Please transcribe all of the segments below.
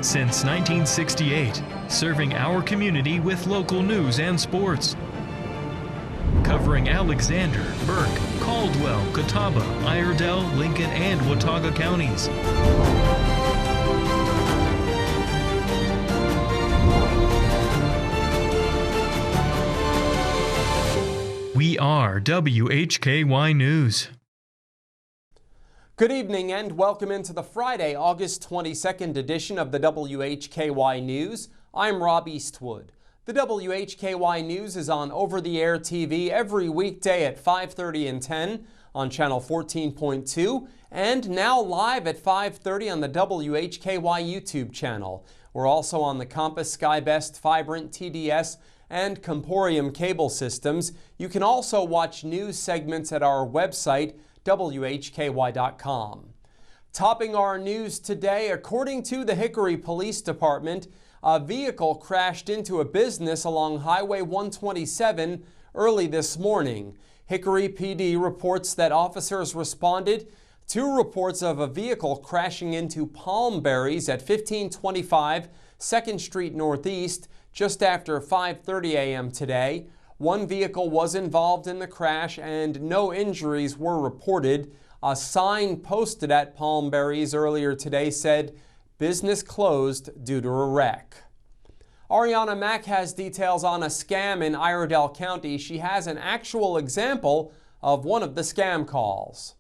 since 1968, serving our community with local news and sports. Covering Alexander, Burke, Caldwell, Catawba, Iredell, Lincoln, and Watauga counties. We are WHKY News. Good evening and welcome into the Friday, August 22nd edition of the WHKY News. I'm Rob Eastwood. The WHKY News is on over-the-air TV every weekday at 5:30 and 10 on Channel 14.2 and now live at 5:30 on the WHKY YouTube channel. We're also on the Compass, SkyBest, Vibrant, TDS, and Comporium cable systems. You can also watch news segments at our website, WHKY.com. Topping our news today, according to the Hickory Police Department, a vehicle crashed into a business along Highway 127 early this morning. Hickory PD reports that officers responded to reports of a vehicle crashing into palm berries at 1525 2nd Street Northeast just after 5:30 a.m. today. One vehicle was involved in the crash and no injuries were reported. A sign posted at Palm Berries earlier today said, "Business closed due to a wreck." Arianna Mack has details on a scam in Iredell County. She has an actual example of one of the scam calls.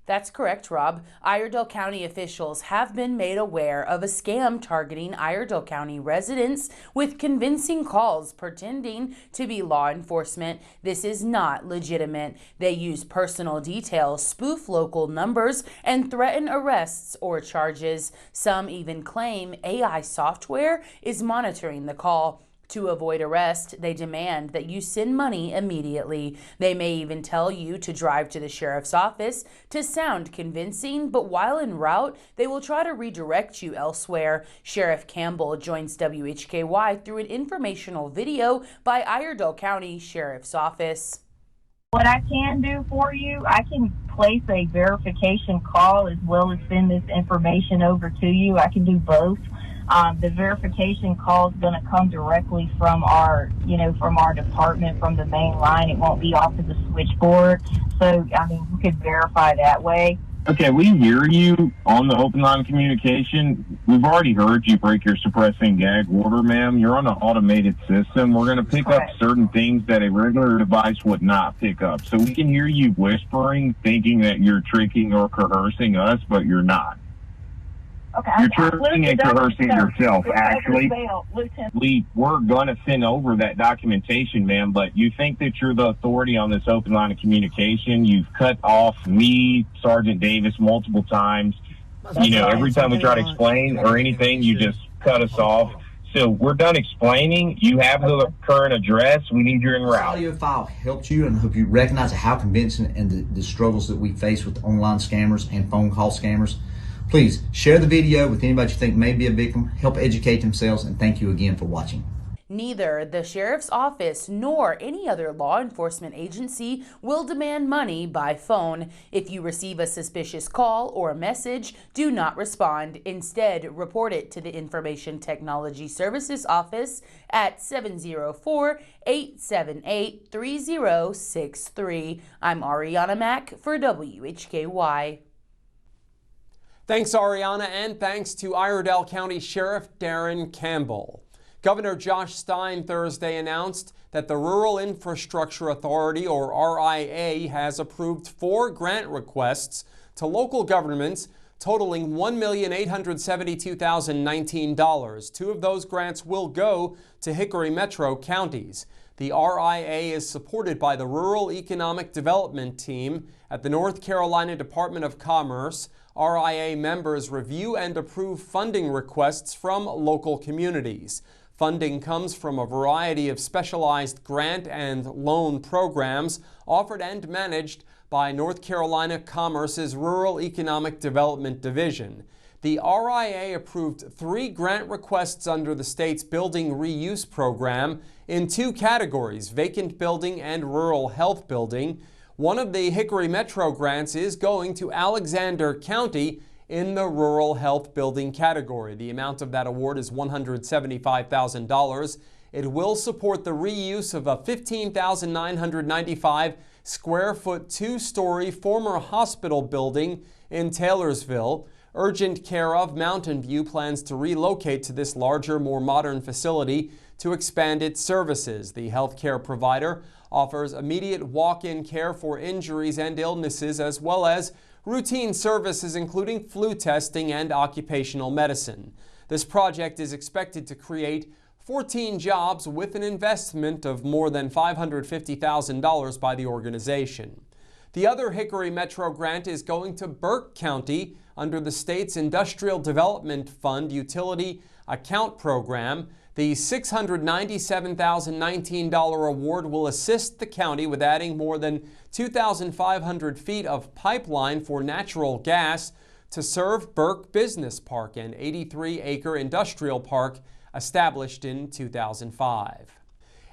That's correct, Rob. Iredell County officials have been made aware of a scam targeting Iredell County residents with convincing calls pretending to be law enforcement. This is not legitimate. They use personal details, spoof local numbers, and threaten arrests or charges. Some even claim AI software is monitoring the call. To avoid arrest, they demand that you send money immediately. They may even tell you to drive to the sheriff's office to sound convincing, but while en route, they will try to redirect you elsewhere. Sheriff Campbell joins WHKY through an informational video by Iredell County Sheriff's Office. What I can do for you, I can place a verification call as well as send this information over to you. I can do both. The verification call is going to come directly from our department, from the main line. It won't be off of the switchboard. So, you could verify that way. Okay, we hear you on the open line of communication. We've already heard you break your suppress and gag order, ma'am. You're on an automated system. We're going to pick up certain things that a regular device would not pick up. So we can hear you whispering, thinking that you're tricking or coercing us, but you're not. Okay, you're tricking and coercing yourself, actually. We're going to send over that documentation, ma'am, but you think that you're the authority on this open line of communication. You've cut off me, Sergeant Davis, multiple times. Every time we try to explain or anything, you just cut us off. So we're done explaining. You have the current address. We need you en route. This audio file helped you, and I hope you recognize how convincing and the struggles that we face with online scammers and phone call scammers. Please share the video with anybody you think may be a victim, help educate themselves, and thank you again for watching. Neither the sheriff's office nor any other law enforcement agency will demand money by phone. If you receive a suspicious call or a message, do not respond. Instead, report it to the Information Technology Services Office at 704-878-3063. I'm Arianna Mack for WHKY. Thanks, Arianna, and thanks to Iredell County Sheriff Darren Campbell. Governor Josh Stein Thursday announced that the Rural Infrastructure Authority, or RIA, has approved 4 grant requests to local governments totaling $1,872,019. 2 of those grants will go to Hickory Metro counties. The RIA is supported by the Rural Economic Development Team at the North Carolina Department of Commerce. RIA members review and approve funding requests from local communities. Funding comes from a variety of specialized grant and loan programs offered and managed by North Carolina Commerce's Rural Economic Development Division. The RIA approved 3 grant requests under the state's Building Reuse Program in 2 categories, vacant building and rural health building. One of the Hickory Metro grants is going to Alexander County in the Rural Health Building category. The amount of that award is $175,000. It will support the reuse of a 15,995 square foot two-story former hospital building in Taylorsville. Urgent Care of Mountain View plans to relocate to this larger, more modern facility to expand its services. The healthcare provider offers immediate walk-in care for injuries and illnesses, as well as routine services including flu testing and occupational medicine. This project is expected to create 14 jobs with an investment of more than $550,000 by the organization. The other Hickory Metro grant is going to Burke County under the state's Industrial Development Fund Utility Account Program. The $697,019 award will assist the county with adding more than 2,500 feet of pipeline for natural gas to serve Burke Business Park, an 83-acre industrial park established in 2005.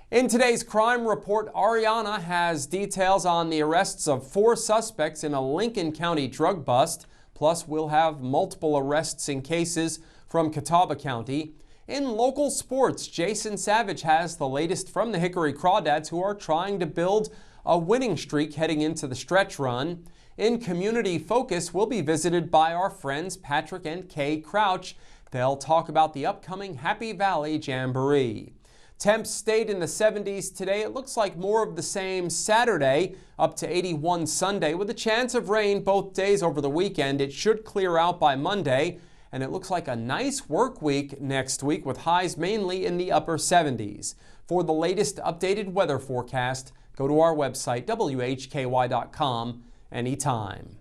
In today's crime report, Arianna has details on the arrests of 4 suspects in a Lincoln County drug bust. Plus, we'll have multiple arrests in cases from Catawba County. In local sports, Jason Savage has the latest from the Hickory Crawdads, who are trying to build a winning streak heading into the stretch run. In Community Focus, we'll be visited by our friends Patrick and Kay Crouch. They'll talk about the upcoming Happy Valley Jamboree. Temps stayed in the 70s today. It looks like more of the same Saturday, up to 81 Sunday, with a chance of rain both days over the weekend. It should clear out by Monday, and it looks like a nice work week next week with highs mainly in the upper 70s. For the latest updated weather forecast, go to our website, WHKY.com, anytime.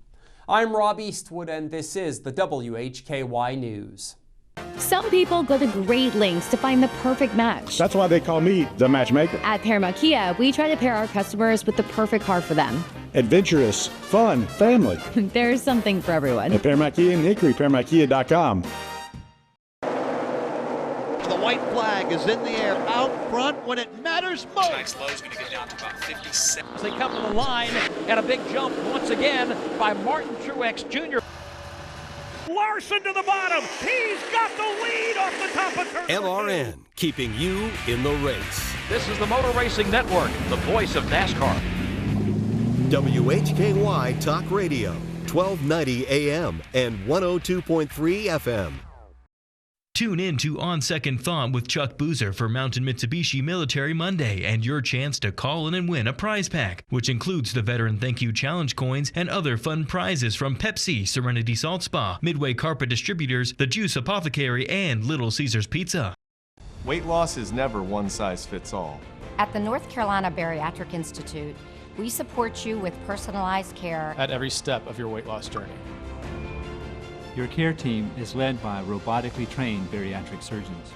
I'm Rob Eastwood, and this is the WHKY News. Some people go to great lengths to find the perfect match. That's why they call me the matchmaker. At Paramount Kia, we try to pair our customers with the perfect car for them. Adventurous, fun, family. There's something for everyone. At Paramount Kia in Hickory, ParamountKia.com. The white flag is in the air out front when it matters most. Tonight's low is going to get down to about 57. As they come to the line, and a big jump once again by Martin Truex Jr. Larson to the bottom. He's got the lead off the top of turn. LRN, keeping you in the race. This is the Motor Racing Network, the voice of NASCAR. WHKY Talk Radio, 1290 AM and 102.3 FM. Tune in to On Second Thought with Chuck Boozer for Mountain Mitsubishi Military Monday and your chance to call in and win a prize pack, which includes the Veteran Thank You Challenge coins and other fun prizes from Pepsi, Serenity Salt Spa, Midway Carpet Distributors, The Juice Apothecary, and Little Caesars Pizza. Weight loss is never one size fits all. At the North Carolina Bariatric Institute, we support you with personalized care at every step of your weight loss journey. Your care team is led by robotically trained bariatric surgeons.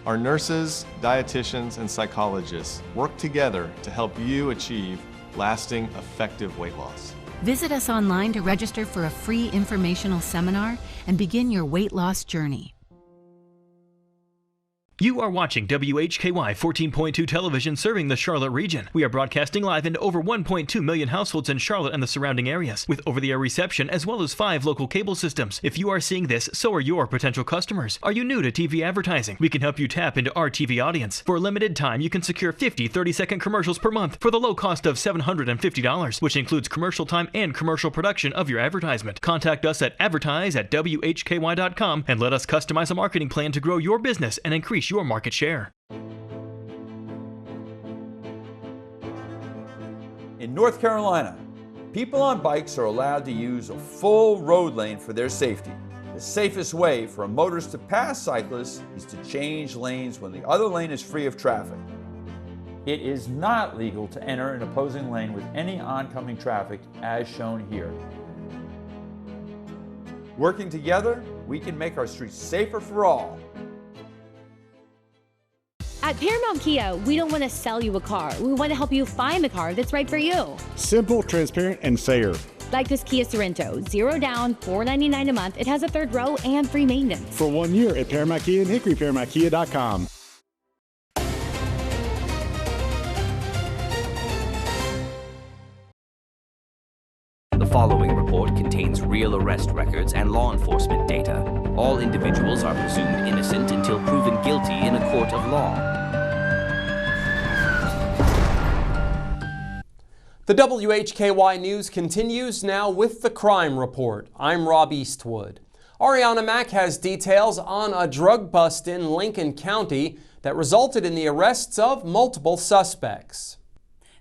Our nurses, dietitians, and psychologists work together to help you achieve lasting, effective weight loss. Visit us online to register for a free informational seminar and begin your weight loss journey. You are watching WHKY 14.2 television serving the Charlotte region. We are broadcasting live into over 1.2 million households in Charlotte and the surrounding areas, with over-the-air reception as well as 5 local cable systems. If you are seeing this, so are your potential customers. Are you new to TV advertising? We can help you tap into our TV audience. For a limited time, you can secure 50 30-second commercials per month for the low cost of $750, which includes commercial time and commercial production of your advertisement. Contact us at advertise@WHKY.com and let us customize a marketing plan to grow your business and increase your market share. In North Carolina, people on bikes are allowed to use a full road lane for their safety. The safest way for a motorist to pass cyclists is to change lanes when the other lane is free of traffic. It is not legal to enter an opposing lane with any oncoming traffic as shown here. Working together, we can make our streets safer for all. At Paramount Kia, we don't want to sell you a car. We want to help you find the car that's right for you. Simple, transparent, and fair. Like this Kia Sorento, 0 down, $499 a month. It has a 3rd row and free maintenance. For 1 year at Paramount Kia in Hickory, ParamountKia.com. The following report contains real arrest records and law enforcement data. All individuals are presumed innocent until proven guilty in a court of law. The WHKY News continues now with the Crime Report. I'm Rob Eastwood. Arianna Mack has details on a drug bust in Lincoln County that resulted in the arrests of multiple suspects.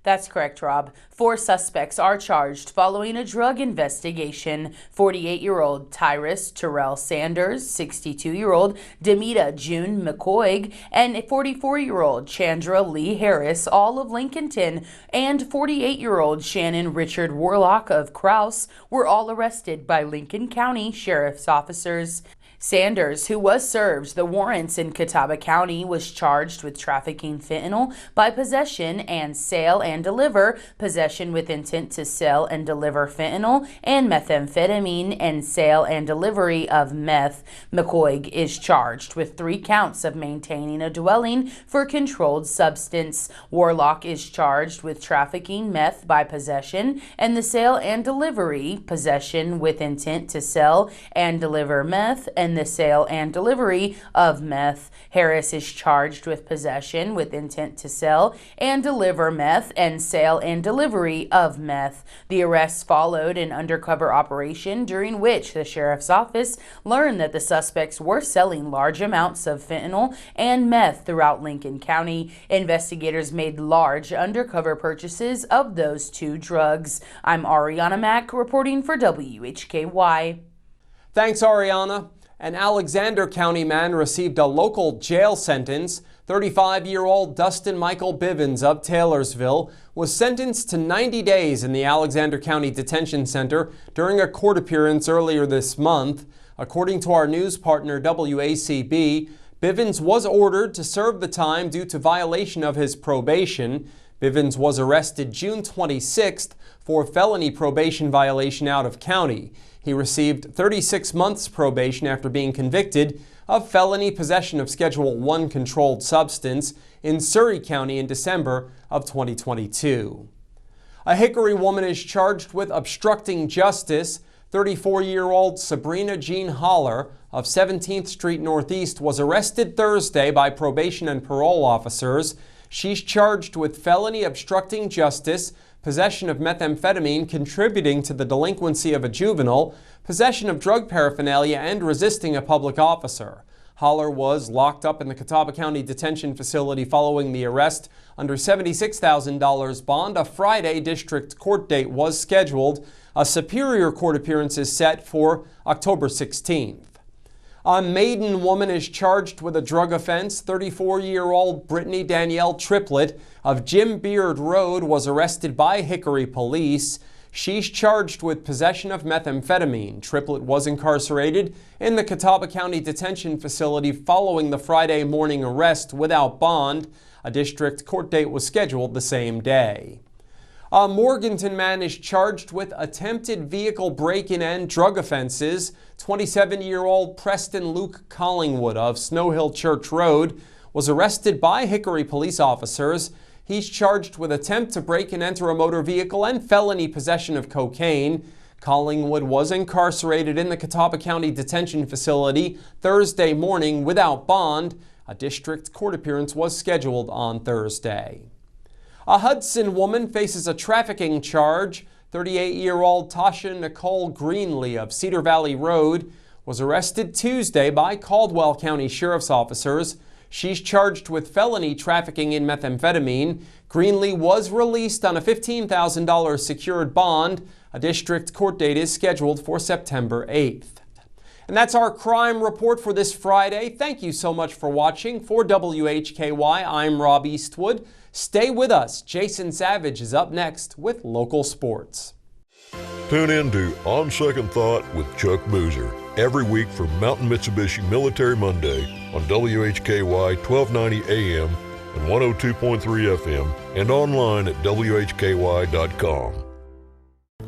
That's correct, Rob. 4 suspects are charged following a drug investigation. 48-year-old Tyrus Terrell Sanders, 62-year-old Demita June McCoig, and 44-year-old Chandra Lee Harris, all of Lincolnton, and 48-year-old Shannon Richard Warlock of Krause were all arrested by Lincoln County Sheriff's officers. Sanders, who was served the warrants in Catawba County, was charged with trafficking fentanyl by possession and sale and deliver, possession with intent to sell and deliver fentanyl, and methamphetamine and sale and delivery of meth. McCoig is charged with 3 counts of maintaining a dwelling for controlled substance. Warlock is charged with trafficking meth by possession and the sale and delivery, possession with intent to sell and deliver meth, and the sale and delivery of meth. Harris is charged with possession with intent to sell and deliver meth and sale and delivery of meth. The arrests followed an undercover operation during which the sheriff's office learned that the suspects were selling large amounts of fentanyl and meth throughout Lincoln County. Investigators made large undercover purchases of those 2 drugs. I'm Arianna Mack reporting for WHKY. Thanks, Arianna. An Alexander County man received a local jail sentence. 35-year-old Dustin Michael Bivens of Taylorsville was sentenced to 90 days in the Alexander County Detention Center during a court appearance earlier this month. According to our news partner WACB, Bivens was ordered to serve the time due to violation of his probation. Bivens was arrested June 26th for felony probation violation out of county. He received 36 months probation after being convicted of felony possession of Schedule I controlled substance in Surry County in December of 2022. A Hickory woman is charged with obstructing justice. 34-year-old Sabrina Jean Holler of 17th Street Northeast was arrested Thursday by probation and parole officers. She's charged with felony obstructing justice, possession of methamphetamine contributing to the delinquency of a juvenile, possession of drug paraphernalia, and resisting a public officer. Holler was locked up in the Catawba County Detention Facility following the arrest under $76,000 bond. A Friday district court date was scheduled. A Superior Court appearance is set for October 16th. A Maiden woman is charged with a drug offense. 34-year-old Brittany Danielle Triplett of Jim Beard Road was arrested by Hickory police. She's charged with possession of methamphetamine. Triplett was incarcerated in the Catawba County Detention Facility following the Friday morning arrest without bond. A district court date was scheduled the same day. A Morganton man is charged with attempted vehicle break-in and drug offenses. 27-year-old Preston Luke Collingwood of Snow Hill Church Road was arrested by Hickory police officers. He's charged with attempt to break and enter a motor vehicle and felony possession of cocaine. Collingwood was incarcerated in the Catawba County Detention Facility Thursday morning without bond. A district court appearance was scheduled on Thursday. A Hudson woman faces a trafficking charge. 38-year-old Tasha Nicole Greenlee of Cedar Valley Road was arrested Tuesday by Caldwell County Sheriff's officers. She's charged with felony trafficking in methamphetamine. Greenlee was released on a $15,000 secured bond. A district court date is scheduled for September 8th. And that's our crime report for this Friday. Thank you so much for watching. For WHKY, I'm Rob Eastwood. Stay with us. Jason Savage is up next with local sports. Tune in to On Second Thought with Chuck Boozer every week from Mountain Mitsubishi Military Monday on WHKY 1290 AM and 102.3 FM and online at WHKY.com.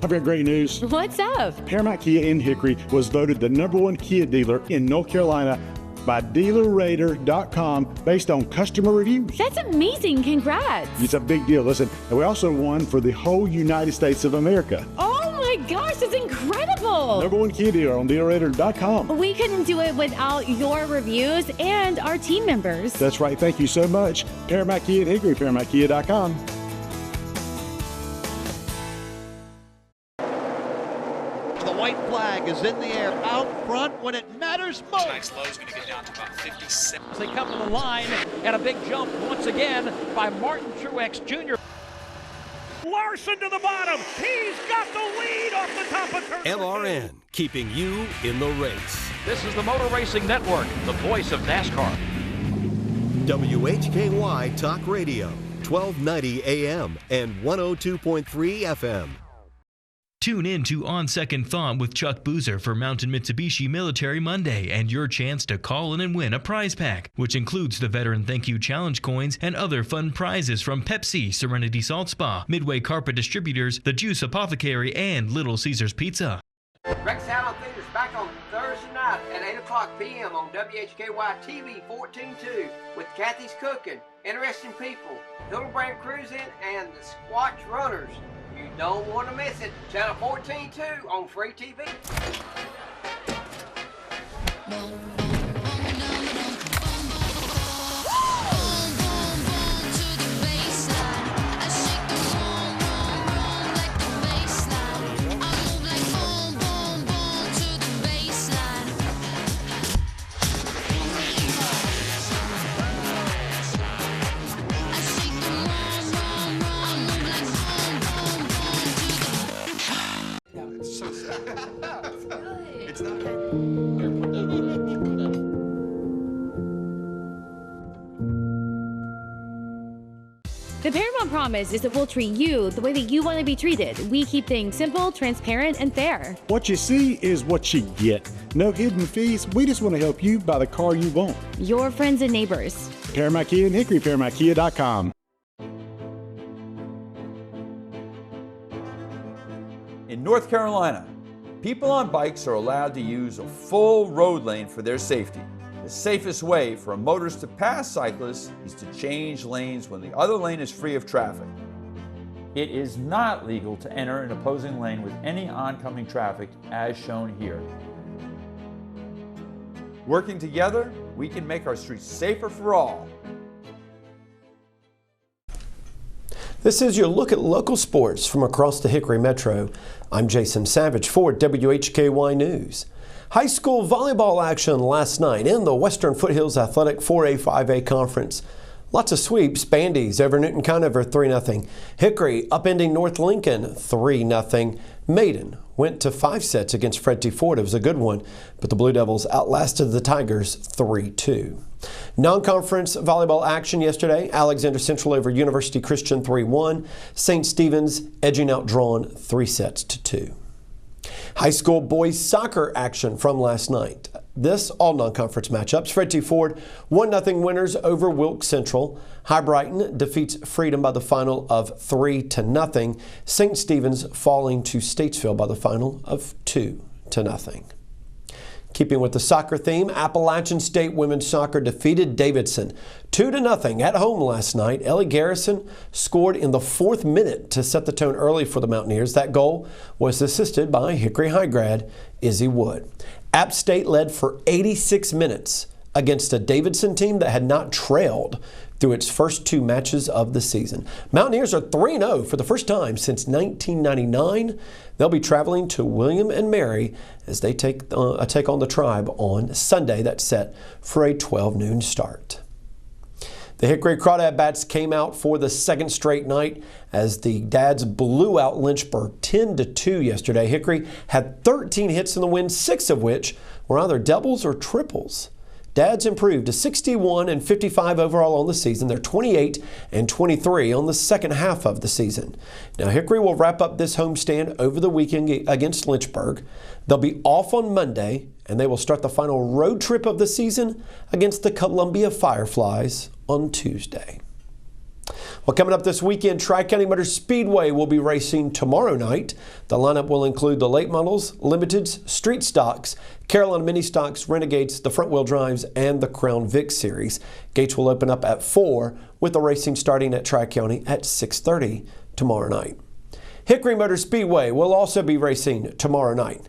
I've got great news. What's up? Paramount Kia in Hickory was voted the #1 Kia dealer in North Carolina by DealerRater.com based on customer reviews. That's amazing. Congrats. It's a big deal. Listen, and we also won for the whole United States of America. Oh my gosh, that's incredible. #1 Kia dealer on dealerrater.com. We couldn't do it without your reviews and our team members. That's right. Thank you so much. Paramount Kia at Hickory, ParamountKia.com. The white flag is in the air out front when it matters most. Tonight's low is going to get down to about 57. They come to the line, and a big jump once again by Martin Truex Jr. Larson to the bottom. He's got the lead off the top of turn. LRN, keeping you in the race. This is the Motor Racing Network, the voice of NASCAR. WHKY Talk Radio, 1290 AM and 102.3 FM. Tune in to On Second Thought with Chuck Boozer for Mountain Mitsubishi Military Monday and your chance to call in and win a prize pack, which includes the Veteran Thank You Challenge coins and other fun prizes from Pepsi, Serenity Salt Spa, Midway Carpet Distributors, The Juice Apothecary, and Little Caesars Pizza. Rex Allen Theater's back on Thursday night at 8 o'clock p.m. on WHKY TV 14.2 with Kathy's Cooking, Interesting People, Hildebrand Cruising, and the Squatch Runners. You don't want to miss it. Channel 14.2 on free TV. The Paramount promise is that we'll treat you the way that you want to be treated. We keep things simple, transparent, and fair. What you see is what you get. No hidden fees. We just want to help you buy the car you want. Your friends and neighbors. Paramount Kia and Hickory, ParamountKia.com. In North Carolina, people on bikes are allowed to use a full road lane for their safety. The safest way for a motorist to pass cyclists is to change lanes when the other lane is free of traffic. It is not legal to enter an opposing lane with any oncoming traffic as shown here. Working together, we can make our streets safer for all. This is your look at local sports from across the Hickory Metro. I'm Jason Savage for WHKY News. High school volleyball action last night in the Western Foothills Athletic 4A 5A Conference. Lots of sweeps. Bandy's over Newton Conover 3-0. Hickory upending North Lincoln 3-0. Maiden went to 5 sets against Fred T. Ford. It was a good one, but the Blue Devils outlasted the Tigers 3-2. Non-conference volleyball action yesterday. Alexander Central over University Christian 3-1. St. Stephen's edging out Drawn 3-2. High school boys soccer action from last night. This all non-conference matchups. Fred T. Ford 1-0 winners over Wilkes Central. High Brighton defeats Freedom by the final of 3-0. St. Stephen's falling to Statesville by the final of 2-0. Keeping with the soccer theme, Appalachian State women's soccer defeated Davidson 2-0 at home last night. Ellie Garrison scored in the 4th minute to set the tone early for the Mountaineers. That goal was assisted by Hickory High grad Izzy Wood. App State led for 86 minutes against a Davidson team that had not trailed through its first 2 matches of the season. Mountaineers are 3-0 for the first time since 1999. They'll be traveling to William and Mary as they take on the Tribe on Sunday. That's set for a 12 noon start. The Hickory Crawdad bats came out for the 2nd straight night as the Dads blew out Lynchburg 10-2 yesterday. Hickory had 13 hits in the win, 6 of which were either doubles or triples. Dads improved to 61-55 overall on the season. They're 28-23 on the second half of the season. Now Hickory will wrap up this homestand over the weekend against Lynchburg. They'll be off on Monday, and they will start the final road trip of the season against the Columbia Fireflies on Tuesday. Well, coming up this weekend, Tri-County Motor Speedway will be racing tomorrow night. The lineup will include the late models, limiteds, street stocks, Carolina mini stocks, Renegades, the front wheel drives, and the Crown Vic series. Gates will open up at 4 with the racing starting at Tri-County at 6:30 tomorrow night. Hickory Motor Speedway will also be racing tomorrow night.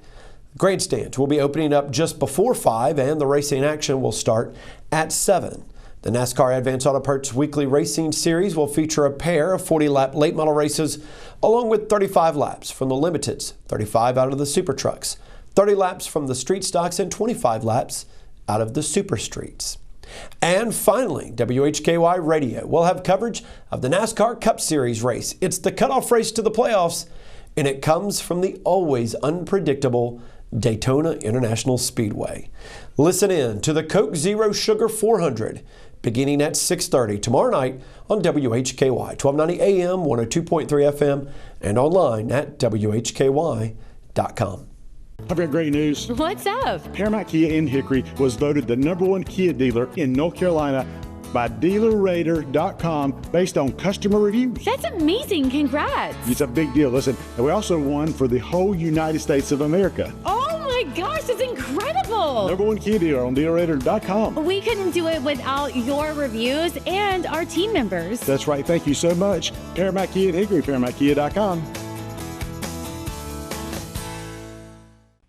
Grandstands will be opening up just before 5 and the racing action will start at 7. The NASCAR Advance Auto Parts Weekly Racing Series will feature a pair of 40-lap late model races along with 35 laps from the Limiteds, 35 out of the Super Trucks, 30 laps from the Street Stocks, and 25 laps out of the Super Streets. And finally, WHKY Radio will have coverage of the NASCAR Cup Series race. It's the cutoff race to the playoffs, and it comes from the always unpredictable Daytona International Speedway. Listen in to the Coke Zero Sugar 400 beginning at 6:30 tomorrow night on WHKY, 1290 AM, 102.3 FM, and online at WHKY.com. I've got great news. What's up? Paramount Kia in Hickory was voted the #1 Kia dealer in North Carolina by DealerRater.com based on customer reviews. That's amazing. Congrats. It's a big deal. Listen, and we also won for the whole United States of America. Oh my gosh, that's incredible. #1 Kia dealer on DealerRater.com. We couldn't do it without your reviews and our team members. That's right. Thank you so much. Paramount Kia at Hickory, ParamountKia.com.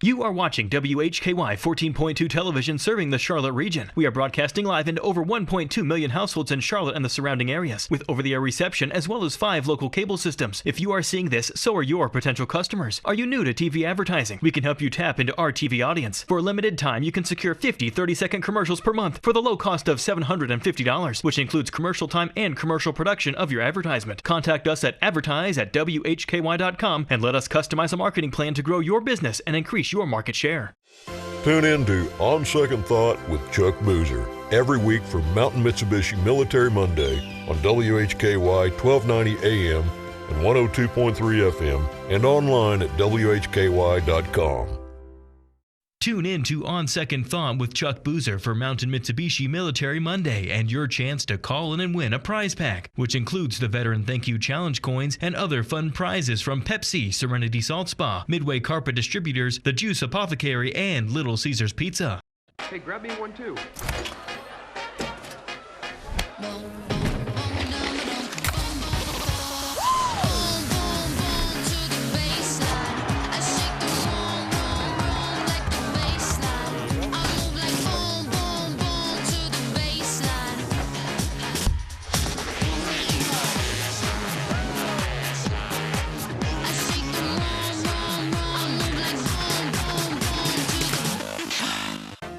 You are watching WHKY 14.2 television serving the Charlotte region. We are broadcasting live into over 1.2 million households in Charlotte and the surrounding areas, with over-the-air reception as well as 5 local cable systems. If you are seeing this, so are your potential customers. Are you new to TV advertising? We can help you tap into our TV audience. For a limited time, you can secure 50 30-second commercials per month for the low cost of $750, which includes commercial time and commercial production of your advertisement. Contact us at advertise@WHKY.com and let us customize a marketing plan to grow your business and increase your market share. Tune in to On Second Thought with Chuck Boozer every week from Mountain Mitsubishi Military Monday on WHKY 1290 AM and 102.3 FM and online at WHKY.com. Tune in to On Second Thought with Chuck Boozer for Mountain Mitsubishi Military Monday and your chance to call in and win a prize pack, which includes the Veteran Thank You Challenge coins and other fun prizes from Pepsi, Serenity Salt Spa, Midway Carpet Distributors, The Juice Apothecary, and Little Caesars Pizza. Hey, grab me one too.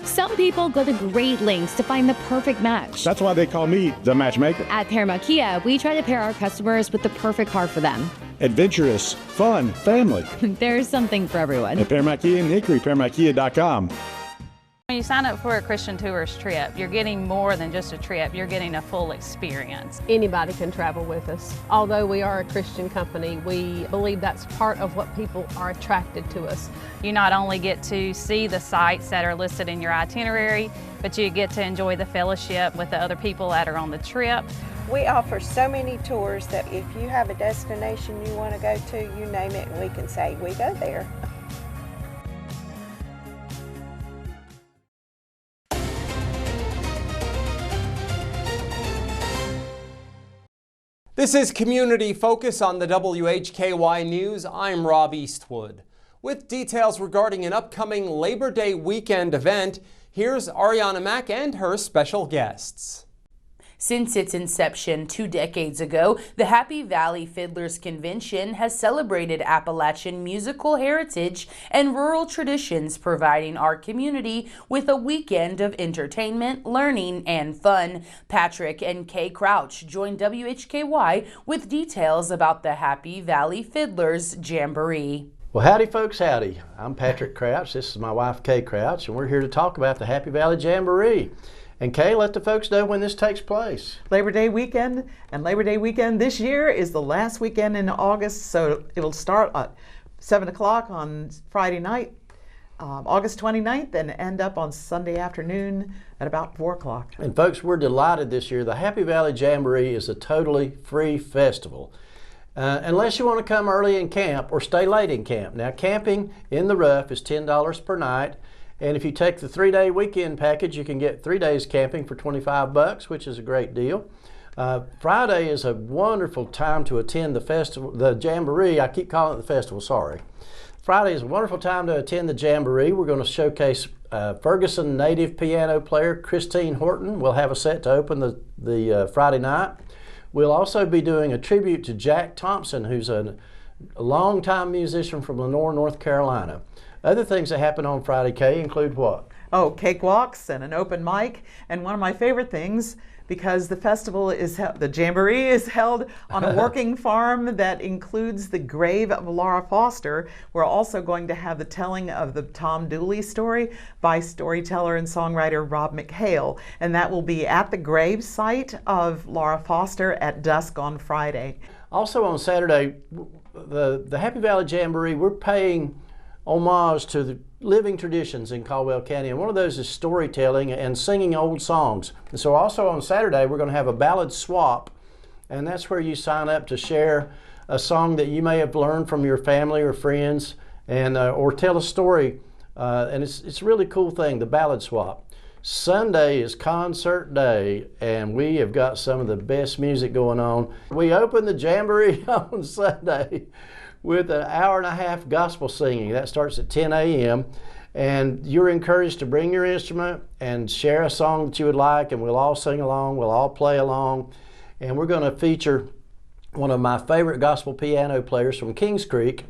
Some people go to great lengths to find the perfect match. That's why they call me the matchmaker. At Paramount Kia, we try to pair our customers with the perfect car for them. Adventurous, fun, family. There's something for everyone. At Paramount Kia in Hickory, ParamountKia.com. When you sign up for a Christian Tourist trip, you're getting more than just a trip, you're getting a full experience. Anybody can travel with us. Although we are a Christian company, we believe that's part of what people are attracted to us. You not only get to see the sites that are listed in your itinerary, but you get to enjoy the fellowship with the other people that are on the trip. We offer so many tours that if you have a destination you want to go to, you name it and we can say, we go there. This is Community Focus on the WHKY News. I'm Rob Eastwood. With details regarding an upcoming Labor Day weekend event, here's Arianna Mack and her special guests. Since its inception 2 decades ago, the Happy Valley Fiddlers Convention has celebrated Appalachian musical heritage and rural traditions, providing our community with a weekend of entertainment, learning, and fun. Patrick and Kay Crouch joined WHKY with details about the Happy Valley Fiddlers Jamboree. Well, howdy folks, howdy. I'm Patrick Crouch. This is my wife Kay Crouch, and we're here to talk about the Happy Valley Jamboree. And Kay, let the folks know when this takes place. Labor Day weekend, and Labor Day weekend this year is the last weekend in August, so it'll start at 7 o'clock on Friday night, August 29th, and end up on Sunday afternoon at about 4 o'clock. And folks, we're delighted this year. The Happy Valley Jamboree is a totally free festival. Unless you want to come early and camp or stay late in camp. Now, camping in the rough is $10 per night. And if you take the 3-day weekend package, you can get 3 days camping for $25, which is a great deal. Friday is a wonderful time to attend the festival, the Jamboree. I keep calling it the festival, sorry. Friday is a wonderful time to attend the Jamboree. We're going to showcase Ferguson native piano player Christine Horton. We'll have a set to open the Friday night. We'll also be doing a tribute to Jack Thompson, who's a longtime musician from Lenoir, North Carolina. Other things that happen on Friday, Kay, include what? Oh, cakewalks and an open mic. And one of my favorite things, because the festival is, the Jamboree is held on a working farm that includes the grave of Laura Foster. We're also going to have the telling of the Tom Dooley story by storyteller and songwriter Rob McHale. And that will be at the grave site of Laura Foster at dusk on Friday. Also on Saturday, the Happy Valley Jamboree, we're paying homage to the living traditions in Caldwell County, and one of those is storytelling and singing old songs. And so also on Saturday we're going to have a ballad swap, and that's where you sign up to share a song that you may have learned from your family or friends, and or tell a story, and it's a really cool thing, the ballad swap. Sunday is concert day, and we have got some of the best music going on. We open the Jamboree on Sunday with an hour-and-a-half gospel singing. That starts at 10 a.m. And you're encouraged to bring your instrument and share a song that you would like, and we'll all sing along, we'll all play along. And we're going to feature one of my favorite gospel piano players from Kings Creek,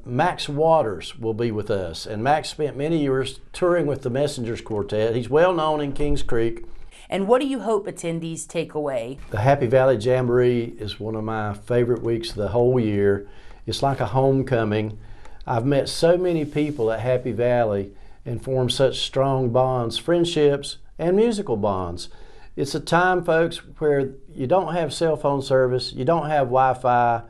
Max Waters, will be with us. And Max spent many years touring with the Messengers Quartet. He's well known in Kings Creek. And what do you hope attendees take away? The Happy Valley Jamboree is one of my favorite weeks of the whole year. It's like a homecoming. I've met so many people at Happy Valley and formed such strong bonds, friendships, and musical bonds. It's a time, folks, where you don't have cell phone service, you don't have Wi-Fi.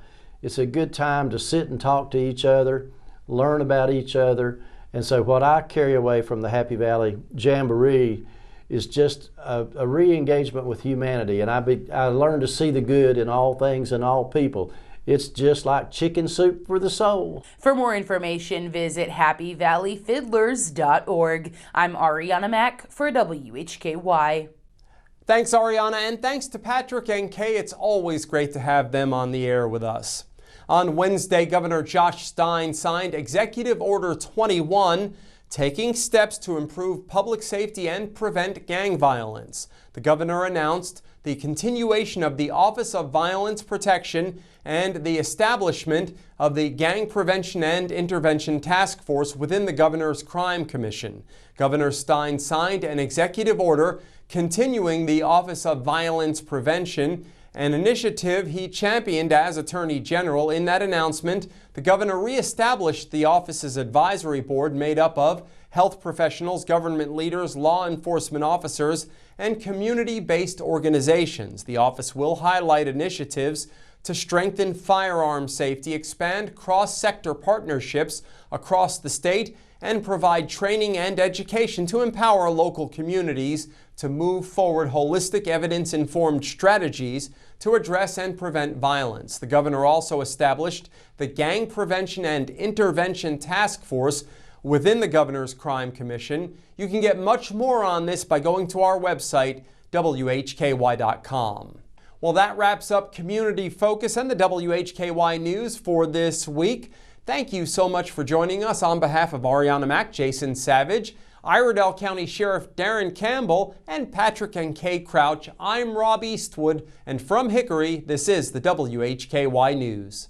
It's a good time to sit and talk to each other, learn about each other. And so what I carry away from the Happy Valley Jamboree is just a re-engagement with humanity, and I learned to see the good in all things and all people. It's just like chicken soup for the soul. For more information, visit happyvalleyfiddlers.org. I'm Arianna Mack for WHKY. Thanks, Arianna, and thanks to Patrick and Kay. It's always great to have them on the air with us. On Wednesday, Governor Josh Stein signed Executive Order 21, taking steps to improve public safety and prevent gang violence. The governor announced the continuation of the Office of Violence Protection and the establishment of the Gang Prevention and Intervention Task Force within the Governor's Crime Commission. Governor Stein signed an executive order continuing the Office of Violence Prevention, an initiative he championed as Attorney General. In that announcement, the governor reestablished the office's advisory board made up of health professionals, government leaders, law enforcement officers, and community-based organizations. The office will highlight initiatives to strengthen firearm safety, expand cross-sector partnerships across the state, and provide training and education to empower local communities to move forward holistic, evidence-informed strategies to address and prevent violence. The governor also established the Gang Prevention and Intervention Task Force within the Governor's Crime Commission. You can get much more on this by going to our website, WHKY.com. Well, that wraps up Community Focus and the WHKY News for this week. Thank you so much for joining us. On behalf of Arianna Mack, Jason Savage, Iredell County Sheriff Darren Campbell, and Patrick and Kay Crouch, I'm Rob Eastwood, and from Hickory, this is the WHKY News.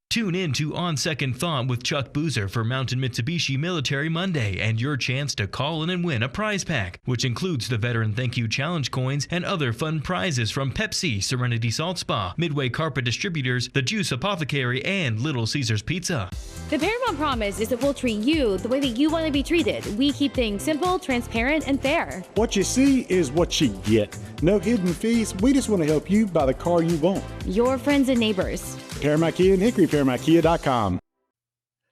Tune in to On Second Thought with Chuck Boozer for Mountain Mitsubishi Military Monday and your chance to call in and win a prize pack, which includes the Veteran Thank You Challenge coins and other fun prizes from Pepsi, Serenity Salt Spa, Midway Carpet Distributors, The Juice Apothecary, and Little Caesars Pizza. The Paramount Promise is that we'll treat you the way that you want to be treated. We keep things simple, transparent, and fair. What you see is what you get. No hidden fees. We just want to help you buy the car you want. Your friends and neighbors. Paramount Kia in Hickory, ParamountKia.com.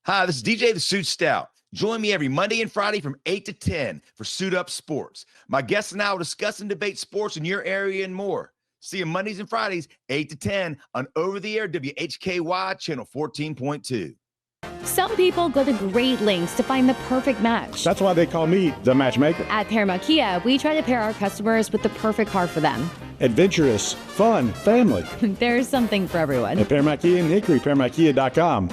Hi, this is DJ the Suit Stout. Join me every Monday and Friday from 8 to 10 for Suit Up Sports. My guests and I will discuss and debate sports in your area and more. See you Mondays and Fridays, 8 to 10 on over-the-air WHKY Channel 14.2. Some people go to great lengths to find the perfect match. That's why they call me the matchmaker. At Paramount Kia, we try to pair our customers with the perfect car for them. Adventurous, fun, family. There's something for everyone. At Paramount Kia in Hickory, ParamountKia.com.